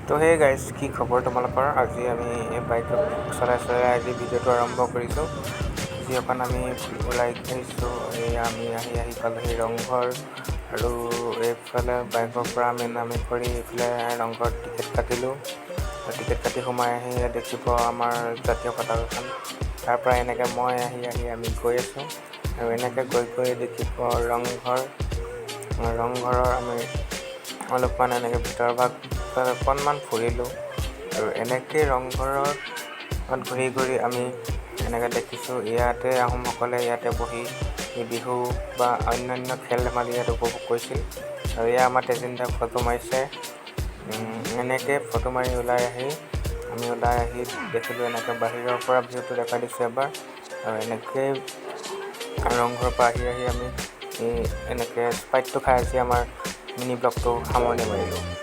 তো hey guys, কি খবৰ তোমালোকৰ? আজি আমি বাইক চলাই আজি ভিডিঅ'টো আৰম্ভ কৰিছোঁ। আজি অকণ আমি ওলাই আহিছোঁ। আমি আহি পালোহি ৰংঘৰ, আৰু এইফালে বাইকৰ পৰা আমি নামি কৰি এইফালে ৰংঘৰত টিকেট কাটিলোঁ। টিকেট কাটি সোমাই আহি দেখিব আমাৰ জাতীয় পতাকাখন। তাৰ পৰা এনেকৈ মই আহি আমি গৈ আছোঁ, আৰু এনেকৈ গৈ দেখিব ৰংঘৰৰ আমি অলপমান এনেকৈ ভিতৰ ভাগ অকণমান ফুৰিলোঁ। আৰু এনেকৈ ৰংঘৰত ঘূৰি আমি এনেকৈ দেখিছোঁ, ইয়াতে আহোমসকলে ইয়াতে বহি বিহু বা অন্যান্য খেল ধেমালি ইয়াত উপভোগ কৰিছিল। আৰু এয়া আমাৰ তেজীন্দাই ফটো মাৰিছে। এনেকৈ ফটো মাৰি ওলাই আহি দেখিলোঁ, এনেকৈ বাহিৰৰ পৰা ভিউটো দেখাই দিছোঁ এবাৰ। আৰু এনেকৈ ৰংঘৰৰ পৰা আহি আমি এনেকৈ স্প্ৰাইটটো খাই আমাৰ মিনি ব্লগটো সামৰণি মাৰিলোঁ।